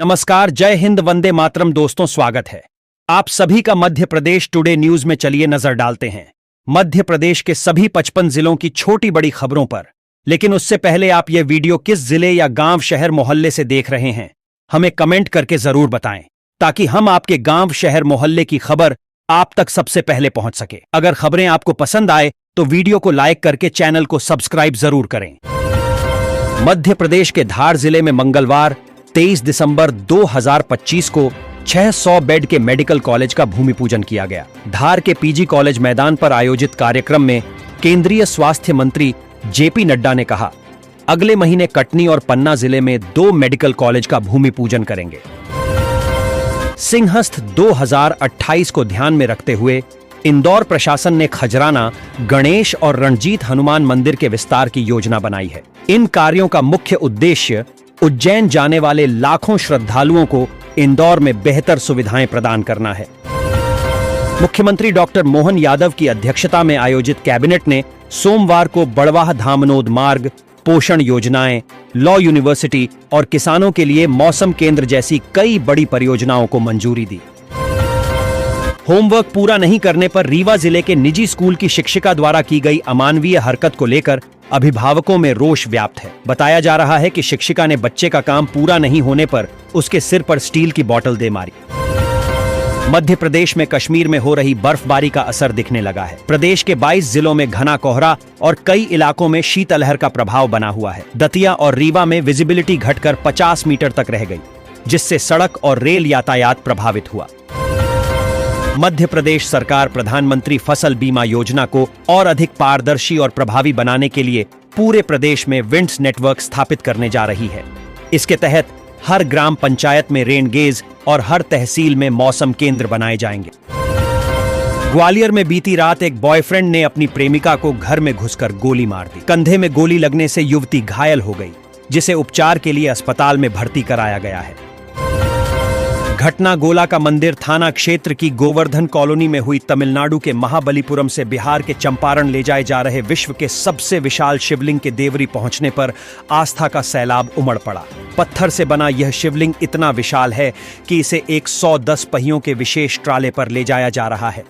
नमस्कार, जय हिंद, वंदे मातरम। दोस्तों, स्वागत है आप सभी का मध्य प्रदेश टुडे न्यूज में। चलिए नजर डालते हैं मध्य प्रदेश के सभी 55 जिलों की छोटी बड़ी खबरों पर। लेकिन उससे पहले आप ये वीडियो किस जिले या गांव, शहर, मोहल्ले से देख रहे हैं, हमें कमेंट करके जरूर बताएं, ताकि हम आपके गांव, शहर, मोहल्ले की खबर आप तक सबसे पहले पहुंच सके। अगर खबरें आपको पसंद आए तो वीडियो को लाइक करके चैनल को सब्सक्राइब जरूर करें। मध्य प्रदेश के धार जिले में मंगलवार 23 दिसंबर 2025 को 600 बेड के मेडिकल कॉलेज का भूमि पूजन किया गया। धार के पीजी कॉलेज मैदान पर आयोजित कार्यक्रम में केंद्रीय स्वास्थ्य मंत्री जेपी नड्डा ने कहा, अगले महीने कटनी और पन्ना जिले में 2 मेडिकल कॉलेज का भूमि पूजन करेंगे। सिंहस्थ 2028 को ध्यान में रखते हुए इंदौर प्रशासन ने खजराना, गणेश और रणजीत हनुमान मंदिर के विस्तार की योजना बनाई है। इन कार्यों का मुख्य उद्देश्य उज्जैन जाने वाले लाखों श्रद्धालुओं को इंदौर में बेहतर सुविधाएं प्रदान करना है। मुख्यमंत्री डॉक्टर मोहन यादव की अध्यक्षता में आयोजित कैबिनेट ने सोमवार को बड़वाह धामनोद मार्ग, पोषण योजनाएं, लॉ यूनिवर्सिटी और किसानों के लिए मौसम केंद्र जैसी कई बड़ी परियोजनाओं को मंजूरी दी। होमवर्क पूरा नहीं करने पर रीवा जिले के निजी स्कूल की शिक्षिका द्वारा की गई अमानवीय हरकत को लेकर अभिभावकों में रोष व्याप्त है। बताया जा रहा है कि शिक्षिका ने बच्चे का काम पूरा नहीं होने पर उसके सिर पर स्टील की बोतल दे मारी। मध्य प्रदेश में कश्मीर में हो रही बर्फबारी का असर दिखने लगा है। प्रदेश के 22 जिलों में घना कोहरा और कई इलाकों में शीतलहर का प्रभाव बना हुआ है। दतिया और रीवा में विजिबिलिटी घटकर 50 मीटर तक रह गई, जिससे सड़क और रेल यातायात प्रभावित हुआ। मध्य प्रदेश सरकार प्रधानमंत्री फसल बीमा योजना को और अधिक पारदर्शी और प्रभावी बनाने के लिए पूरे प्रदेश में विंड्स नेटवर्क स्थापित करने जा रही है। इसके तहत हर ग्राम पंचायत में रेनगेज और हर तहसील में मौसम केंद्र बनाए जाएंगे। ग्वालियर में बीती रात एक बॉयफ्रेंड ने अपनी प्रेमिका को घर में घुसकर गोली मार दी। कंधे में गोली लगने से युवती घायल हो गई, जिसे उपचार के लिए अस्पताल में भर्ती कराया गया है। घटना गोला का मंदिर थाना क्षेत्र की गोवर्धन कॉलोनी में हुई। तमिलनाडु के महाबलीपुरम से बिहार के चंपारण ले जाए जा रहे विश्व के सबसे विशाल शिवलिंग के देवरी पहुंचने पर आस्था का सैलाब उमड़ पड़ा। पत्थर से बना यह शिवलिंग इतना विशाल है कि इसे 110 पहियों के विशेष ट्राले पर ले जाया जा रहा है।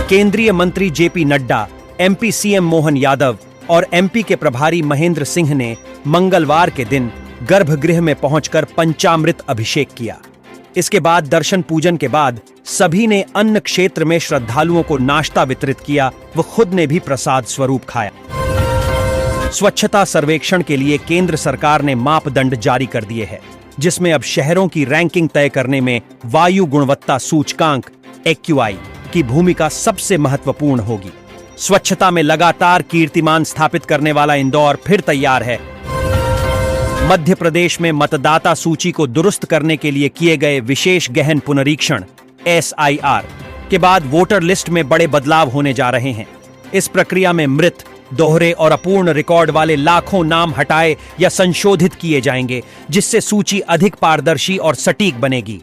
केंद्रीय मंत्री JP Nadda, MP CM Mohan Yadav और एमपी के प्रभारी महेंद्र सिंह ने मंगलवार के दिन गर्भगृह में पहुंचकर पंचामृत अभिषेक किया। इसके बाद दर्शन पूजन के बाद सभी ने अन्न क्षेत्र में श्रद्धालुओं को नाश्ता वितरित किया व खुद ने भी प्रसाद स्वरूप खाया। स्वच्छता सर्वेक्षण के लिए केंद्र सरकार ने मापदंड जारी कर दिए हैं, जिसमें अब शहरों की रैंकिंग तय करने में वायु गुणवत्ता सूचकांक AQI की भूमिका सबसे महत्वपूर्ण होगी। स्वच्छता में लगातार कीर्तिमान स्थापित करने वाला इंदौर फिर तैयार है। मध्य प्रदेश में मतदाता सूची को दुरुस्त करने के लिए किए गए विशेष गहन पुनरीक्षण SIR के बाद वोटर लिस्ट में बड़े बदलाव होने जा रहे हैं। इस प्रक्रिया में मृत, दोहरे और अपूर्ण रिकॉर्ड वाले लाखों नाम हटाए या संशोधित किए जाएंगे, जिससे सूची अधिक पारदर्शी और सटीक बनेगी।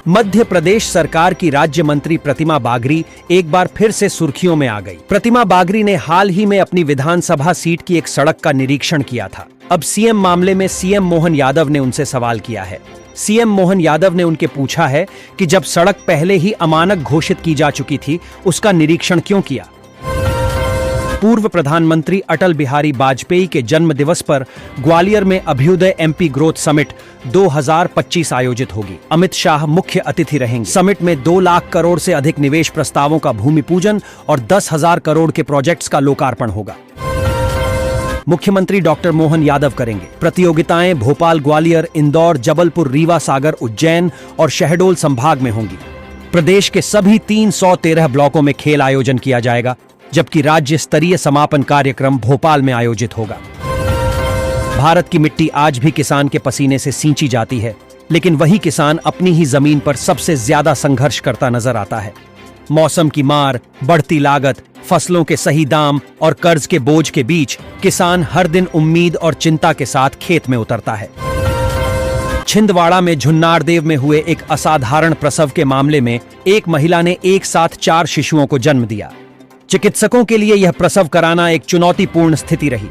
मध्य प्रदेश सरकार की राज्य मंत्री प्रतिमा बागरी एक बार फिर से सुर्खियों में आ गई। प्रतिमा बागरी ने हाल ही में अपनी विधानसभा सीट की एक सड़क का निरीक्षण किया था। अब सीएम मामले में सीएम मोहन यादव ने उनसे सवाल किया है। सीएम मोहन यादव ने उनके पूछा है कि जब सड़क पहले ही अमानक घोषित की जा चुकी थी, उसका निरीक्षण क्यों किया। पूर्व प्रधानमंत्री अटल बिहारी वाजपेयी के जन्म दिवस पर ग्वालियर में अभ्युदय MP ग्रोथ समिट 2025 आयोजित होगी। अमित शाह मुख्य अतिथि रहेंगे। समिट में 2 लाख करोड़ से अधिक निवेश प्रस्तावों का भूमि पूजन और 10,000 करोड़ के प्रोजेक्ट्स का लोकार्पण होगा। मुख्यमंत्री डॉक्टर मोहन यादव करेंगे। प्रतियोगिताएं भोपाल, ग्वालियर, इंदौर, जबलपुर, रीवा, सागर, उज्जैन और शहडोल संभाग में होंगी। प्रदेश के सभी 313 ब्लॉकों में खेल आयोजन किया जाएगा, जबकि राज्य स्तरीय समापन कार्यक्रम भोपाल में आयोजित होगा। भारत की मिट्टी आज भी किसान के पसीने से सींची जाती है, लेकिन वही किसान अपनी ही जमीन पर सबसे ज्यादा संघर्ष करता नजर आता है। मौसम की मार, बढ़ती लागत, फसलों के सही दाम और कर्ज के बोझ के बीच किसान हर दिन उम्मीद और चिंता के साथ खेत में उतरता है। छिंदवाड़ा में झुन्नारदेव में हुए एक असाधारण प्रसव के मामले में एक महिला ने एक साथ 4 शिशुओं को जन्म दिया। चिकित्सकों के लिए यह प्रसव कराना एक चुनौतीपूर्ण स्थिति रही।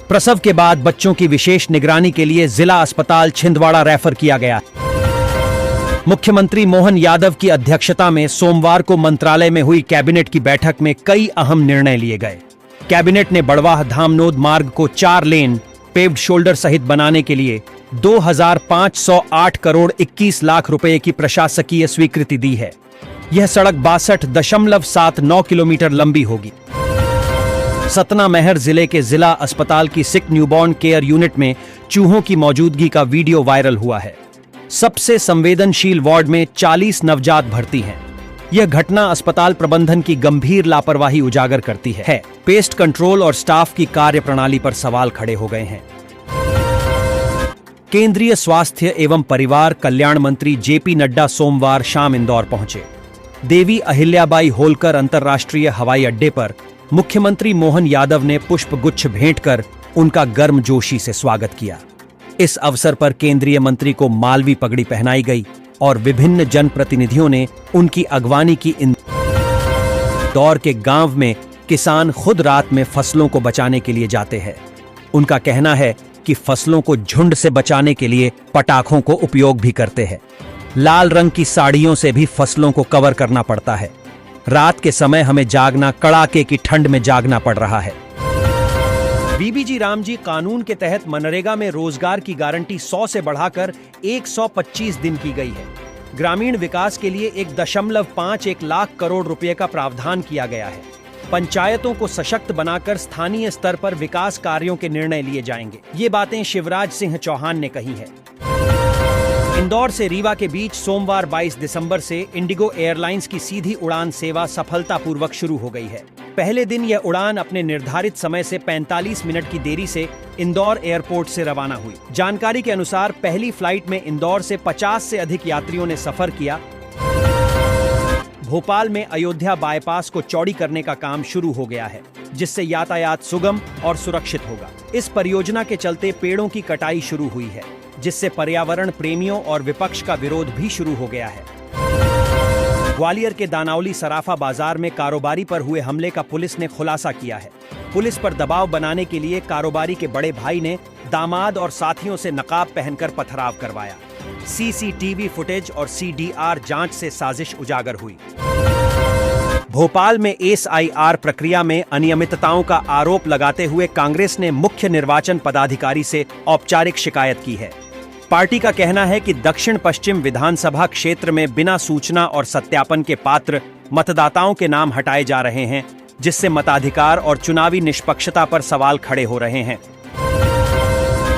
प्रसव के बाद बच्चों की विशेष निगरानी के लिए जिला अस्पताल छिंदवाड़ा रेफर किया गया। मुख्यमंत्री मोहन यादव की अध्यक्षता में सोमवार को मंत्रालय में हुई कैबिनेट की बैठक में कई अहम निर्णय लिए गए। कैबिनेट ने बड़वाह धामनोद मार्ग को 4 लेन पेव्ड शोल्डर सहित बनाने के लिए 2,508 करोड़ 21 लाख रुपए की प्रशासकीय स्वीकृति दी है। यह सड़क 62.79 किलोमीटर लंबी होगी। सतना महर जिले के जिला अस्पताल की सिक न्यूबॉर्न केयर यूनिट में चूहों की मौजूदगी का वीडियो वायरल हुआ है। सबसे संवेदनशील वार्ड में 40 नवजात भर्ती हैं। यह घटना अस्पताल प्रबंधन की गंभीर लापरवाही उजागर करती है। पेस्ट कंट्रोल और स्टाफ की कार्यप्रणाली पर सवाल खड़े हो गए हैं। केंद्रीय स्वास्थ्य एवं परिवार कल्याण मंत्री जेपी नड्डा सोमवार शाम इंदौर पहुंचे। देवी अहिल्याबाई होलकर अंतर्राष्ट्रीय हवाई अड्डे पर मुख्यमंत्री मोहन यादव ने पुष्प गुच्छ भेंट कर उनका गर्मजोशी से स्वागत किया। इस अवसर पर केंद्रीय मंत्री को मालवी पगड़ी पहनाई गई और विभिन्न जनप्रतिनिधियों ने उनकी अगवानी की। इंदौर के गांव में किसान खुद रात में फसलों को बचाने के लिए जाते हैं। उनका कहना है कि फसलों को झुंड से बचाने के लिए पटाखों को उपयोग भी करते हैं। लाल रंग की साड़ियों से भी फसलों को कवर करना पड़ता है। रात के समय हमें जागना, कड़ाके की ठंड में जागना पड़ रहा है। बीबीजी रामजी कानून के तहत मनरेगा में रोजगार की गारंटी 100 से बढ़ाकर 125 दिन की गई है। ग्रामीण विकास के लिए 1.51 लाख करोड़ रुपए का प्रावधान किया गया है। पंचायतों को सशक्त बनाकर स्थानीय स्तर पर विकास कार्यों के निर्णय लिए जाएंगे। ये बातें शिवराज सिंह चौहान ने कही है। इंदौर से रीवा के बीच सोमवार 22 दिसंबर से इंडिगो एयरलाइंस की सीधी उड़ान सेवा सफलतापूर्वक शुरू हो गई है। पहले दिन यह उड़ान अपने निर्धारित समय से 45 मिनट की देरी से इंदौर एयरपोर्ट से रवाना हुई। जानकारी के अनुसार पहली फ्लाइट में इंदौर से 50 से अधिक यात्रियों ने सफर किया। भोपाल में अयोध्या बाईपास को चौड़ी करने का काम शुरू हो गया है, जिससे यातायात सुगम और सुरक्षित होगा। इस परियोजना के चलते पेड़ों की कटाई शुरू हुई है, जिससे पर्यावरण प्रेमियों और विपक्ष का विरोध भी शुरू हो गया है। ग्वालियर के दानावली सराफा बाजार में कारोबारी पर हुए हमले का पुलिस ने खुलासा किया है। पुलिस पर दबाव बनाने के लिए कारोबारी के बड़े भाई ने दामाद और साथियों से नकाब पहनकर पथराव करवाया। सीसीटीवी फुटेज और सीडीआर जांच से साजिश उजागर हुई। भोपाल में एसआईआर प्रक्रिया में अनियमितताओं का आरोप लगाते हुए कांग्रेस ने मुख्य निर्वाचन पदाधिकारी से औपचारिक शिकायत की है। पार्टी का कहना है कि दक्षिण पश्चिम विधानसभा क्षेत्र में बिना सूचना और सत्यापन के पात्र मतदाताओं के नाम हटाए जा रहे हैं, जिससे मताधिकार और चुनावी निष्पक्षता पर सवाल खड़े हो रहे हैं।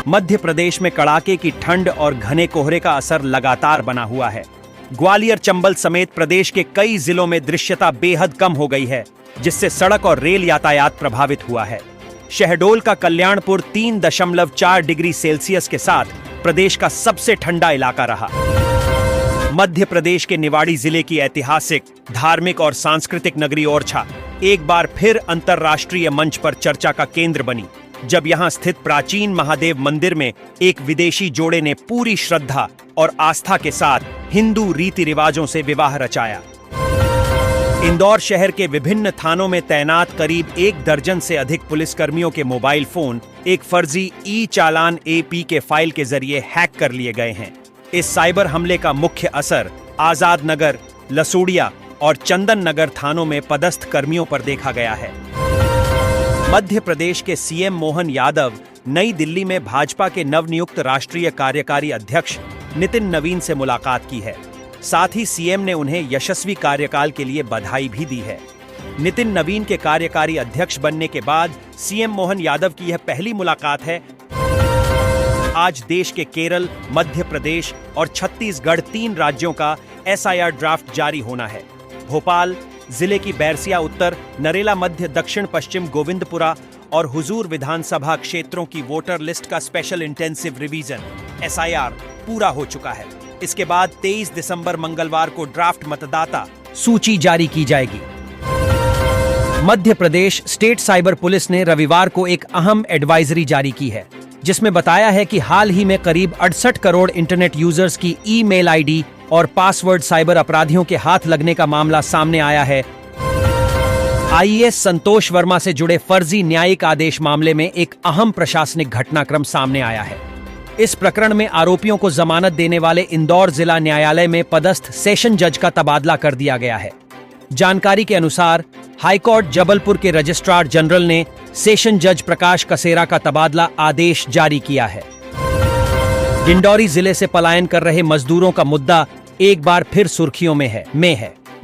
मध्य प्रदेश में कड़ाके की ठंड और घने कोहरे का असर लगातार बना हुआ है। ग्वालियर, चंबल समेत प्रदेश के कई जिलों में दृश्यता बेहद कम हो गई है, जिससे सड़क और रेल यातायात प्रभावित हुआ है। शहडोल का कल्याणपुर 3.4 डिग्री सेल्सियस के साथ प्रदेश का सबसे ठंडा इलाका रहा। मध्य प्रदेश के निवाड़ी जिले की ऐतिहासिक, धार्मिक और सांस्कृतिक नगरी ओरछा एक बार फिर अंतर्राष्ट्रीय मंच पर चर्चा का केंद्र बनी, जब यहां स्थित प्राचीन महादेव मंदिर में एक विदेशी जोड़े ने पूरी श्रद्धा और आस्था के साथ हिंदू रीति रिवाजों से विवाह रचाया। इंदौर शहर के विभिन्न थानों में तैनात करीब 1 दर्जन से अधिक पुलिसकर्मियों के मोबाइल फोन एक फर्जी ई-चालान एपी के फाइल के जरिए हैक कर लिए गए हैं। इस साइबर हमले का मुख्य असर आजाद नगर, लसूड़िया और चंदन नगर थानों में पदस्थ कर्मियों पर देखा गया है। मध्य प्रदेश के सीएम मोहन यादव नई दिल्ली में भाजपा के नवनियुक्त राष्ट्रीय कार्यकारी अध्यक्ष नितिन नवीन से मुलाकात की है। साथ ही सीएम ने उन्हें यशस्वी कार्यकाल के लिए बधाई भी दी है। नितिन नवीन के कार्यकारी अध्यक्ष बनने के बाद सीएम मोहन यादव की यह पहली मुलाकात है। आज देश के केरल, मध्य प्रदेश और छत्तीसगढ़ 3 राज्यों का एसआईआर ड्राफ्ट जारी होना है। भोपाल जिले की बैरसिया उत्तर, नरेला मध्य, दक्षिण पश्चिम गोविंदपुरा और हुजूर विधानसभा क्षेत्रों की वोटर लिस्ट का स्पेशल इंटेंसिव रिवीजन एसआईआर पूरा हो चुका है। इसके बाद 23 दिसंबर मंगलवार को ड्राफ्ट मतदाता सूची जारी की जाएगी। Madhya Pradesh state cyber police ने रविवार को एक अहम एडवाइजरी जारी की है, जिसमें बताया है कि हाल ही में करीब 68 करोड़ इंटरनेट यूजर्स की ईमेल आईडी और पासवर्ड साइबर अपराधियों के हाथ लगने का मामला सामने आया है। आईएएस संतोष वर्मा से जुड़े फर्जी न्यायिक आदेश मामले में एक अहम प्रशासनिक घटनाक्रम सामने आया है। इस प्रकरण में आरोपियों को जमानत देने वाले इंदौर जिला न्यायालय में पदस्थ सेशन जज का तबादला कर दिया गया है। जानकारी के अनुसार हाईकोर्ट जबलपुर के रजिस्ट्रार जनरल ने सेशन जज प्रकाश कसेरा का तबादला आदेश जारी किया है। डिंडौरी जिले से पलायन कर रहे मजदूरों का मुद्दा एक बार फिर सुर्खियों में है।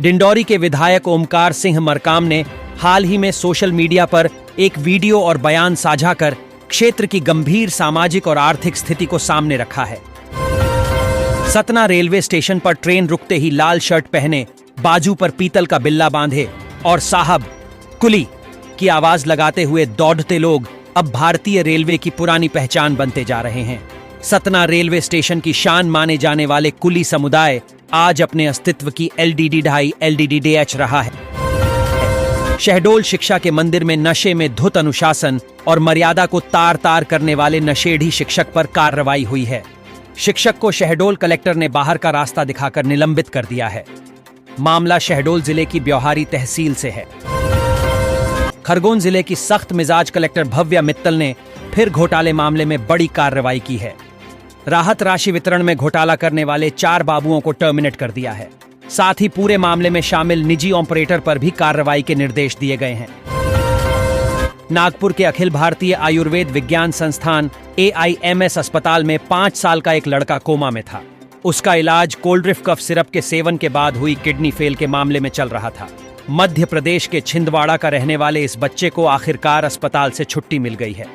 डिंडौरी के विधायक ओमकार सिंह मरकाम ने हाल ही में सोशल मीडिया पर एक वीडियो और बयान साझा कर क्षेत्र की गंभीर सामाजिक और आर्थिक स्थिति को सामने रखा है। सतना रेलवे स्टेशन पर ट्रेन रुकते ही लाल शर्ट पहने, बाजू पर पीतल का बिल्ला बांधे और साहब कुली की आवाज लगाते हुए दौड़ते लोग अब भारतीय रेलवे की पुरानी पहचान बनते जा रहे हैं। सतना रेलवे स्टेशन की शान माने जाने वाले कुली समुदाय आज अपने अस्तित्व की LDD रहा है। शहडोल शिक्षा के मंदिर में नशे में धुत अनुशासन और मर्यादा को तार तार करने वाले नशेड़ी शिक्षक पर कार्रवाई हुई है। शिक्षक को शहडोल कलेक्टर ने बाहर का रास्ता दिखाकर निलंबित कर दिया है। मामला शहडोल जिले की ब्योहारी तहसील से है। खरगोन जिले की सख्त मिजाज कलेक्टर भव्या मित्तल ने फिर घोटाले मामले में बड़ी कार्रवाई की है। राहत राशि वितरण में घोटाला करने वाले 4 बाबुओं को टर्मिनेट कर दिया है। साथ ही पूरे मामले में शामिल निजी ऑपरेटर पर भी कार्रवाई के निर्देश दिए गए हैं। नागपुर के अखिल भारतीय आयुर्वेद विज्ञान संस्थान AIMS अस्पताल में 5 साल का एक लड़का कोमा में था। उसका इलाज कोल्ड्रिफ कफ सिरप के सेवन के बाद हुई किडनी फेल के मामले में चल रहा था। मध्य प्रदेश के छिंदवाड़ा का रहने वाले इस बच्चे को आखिरकार अस्पताल से छुट्टी मिल गई है।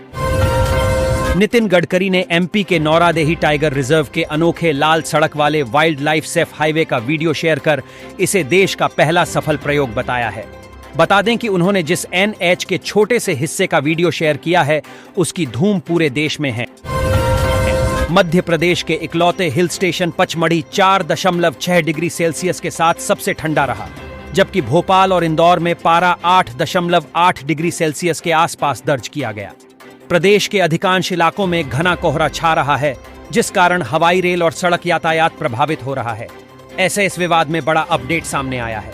नितिन गडकरी ने MP के नौरादेही टाइगर रिजर्व के अनोखे लाल सड़क वाले वाइल्ड लाइफ सेफ हाईवे का वीडियो शेयर कर इसे देश का पहला सफल प्रयोग बताया है। बता दें कि उन्होंने जिस NH के छोटे से हिस्से का वीडियो शेयर किया है उसकी धूम पूरे देश में है। मध्य प्रदेश के इकलौते hill station Pachmarhi 4.6 degree Celsius के साथ सबसे ठंडा रहा, जबकि भोपाल और इंदौर में पारा 8.8 डिग्री सेल्सियस के आसपास दर्ज किया गया। प्रदेश के अधिकांश इलाकों में घना कोहरा छा रहा है, जिस कारण हवाई रेल और सड़क यातायात प्रभावित हो रहा है। ऐसे इस विवाद में बड़ा अपडेट सामने आया है।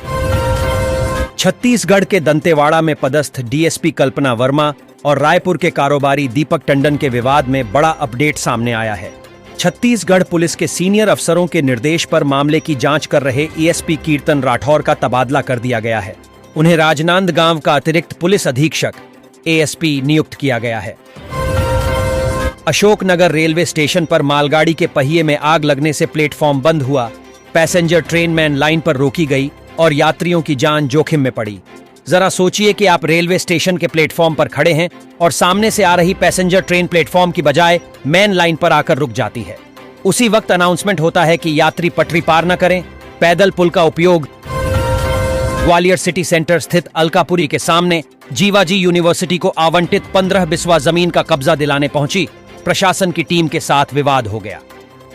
छत्तीसगढ़ के दंतेवाड़ा में पदस्थ DSP कल्पना वर्मा और रायपुर के कारोबारी दीपक टंडन के विवाद में बड़ा अपडेट सामने आया है। छत्तीसगढ़ पुलिस के सीनियर अफसरों के निर्देश पर मामले की जांच कर रहे ESP कीर्तन राठौर का तबादला कर दिया गया है। उन्हें राजनांदगांव का अतिरिक्त पुलिस अधीक्षक ASP नियुक्त किया गया है। अशोकनगर रेलवे स्टेशन पर मालगाड़ी के पहिए में आग लगने से प्लेटफॉर्म बंद हुआ। पैसेंजर ट्रेन मैन लाइन पर रोकी गई और यात्रियों की जान जोखिम में पड़ी। जरा सोचिए कि आप रेलवे स्टेशन के प्लेटफॉर्म पर खड़े हैं और सामने से आ रही पैसेंजर ट्रेन प्लेटफॉर्म की बजाय मेन लाइन पर आकर रुक जाती है। उसी वक्त अनाउंसमेंट होता है कि यात्री पटरी पार न करें, पैदल पुल का उपयोग। ग्वालियर सिटी सेंटर स्थित अलकापुरी के सामने जीवाजी यूनिवर्सिटी को आवंटित 15 बिस्वा जमीन का कब्जा दिलाने पहुंची प्रशासन की टीम के साथ विवाद हो गया।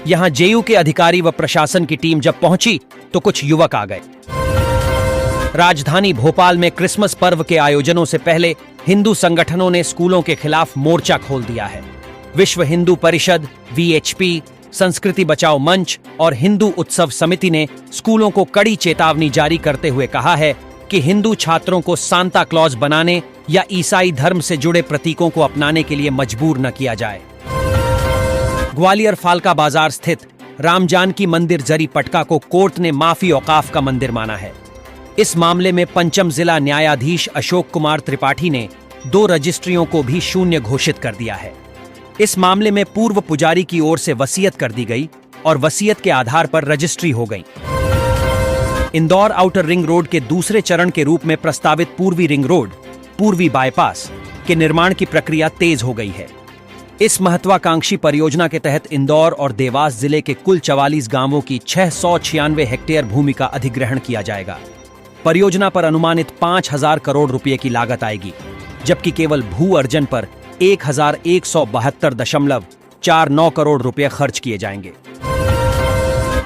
यहां JU के अधिकारी व प्रशासन की टीम जब पहुंची तो कुछ युवक आ गए। राजधानी भोपाल में क्रिसमस पर्व के आयोजनों से पहले हिंदू संगठनों ने स्कूलों के खिलाफ मोर्चा खोल दिया है। विश्व हिंदू परिषद, VHP, संस्कृति बचाओ मंच और हिंदू उत्सव समिति ने स्कूलों को कड़ी चेतावनी जारी करते हुए कहा है कि हिंदू छात्रों को सांता क्लॉज बनाने या ईसाई धर्म से जुड़े प्रतीकों को अपनाने के लिए मजबूर न किया जाए। ग्वालियर फालका बाजार स्थित रामजानकी मंदिर जरी पटका को कोर्ट ने माफी औकाफ का मंदिर माना है। इस मामले में पंचम जिला न्यायाधीश अशोक कुमार त्रिपाठी ने 2 रजिस्ट्रियों को भी शून्य घोषित कर दिया है। इस मामले में पूर्व पुजारी की ओर से वसीयत कर दी गई और वसीयत के आधार पर रजिस्ट्री हो गई। इंदौर आउटर रिंग रोड के दूसरे चरण के रूप में प्रस्तावित पूर्वी रिंग रोड, पूर्वी बाईपास के निर्माण की प्रक्रिया तेज हो गई है। इस महत्वाकांक्षी परियोजना के तहत इंदौर और देवास जिले के कुल 44 गांवों की 696 हेक्टेयर भूमि का अधिग्रहण किया जाएगा। परियोजना पर अनुमानित 5,000 करोड़ रुपए की लागत आएगी, जबकि केवल भू अर्जन पर 1,172.49 करोड़ रुपए खर्च किए जाएंगे।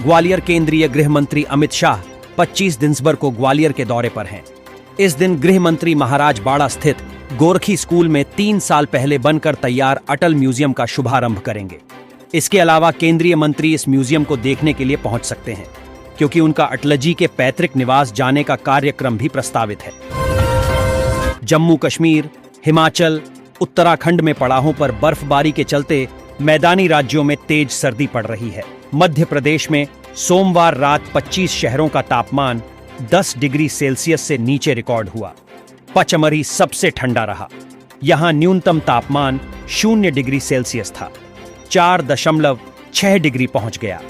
ग्वालियर केंद्रीय गृह मंत्री अमित शाह 25 दिसंबर को ग्वालियर के दौरे पर हैं। इस दिन गृह मंत्री महाराज बाड़ा स्थित गोरखी स्कूल में 3 साल पहले बनकर तैयार अटल म्यूजियम का शुभारंभ करेंगे। इसके अलावा केंद्रीय मंत्री इस म्यूजियम को देखने के लिए पहुंच सकते हैं, क्योंकि उनका अटलजी के पैतृक निवास जाने का कार्यक्रम भी प्रस्तावित है। जम्मू कश्मीर, हिमाचल, उत्तराखंड में पड़ाहों पर बर्फबारी के चलते मैदानी राज्यों में तेज सर्दी पड़ रही है। मध्य प्रदेश में सोमवार रात 25 शहरों का तापमान 10 डिग्री सेल्सियस से नीचे रिकॉर्ड हुआ। पचमढ़ी सबसे ठंडा रहा। यहां न्यूनतम तापमान 0 डिग्री सेल्सियस था, 4.6 डिग्री पहुंच गया।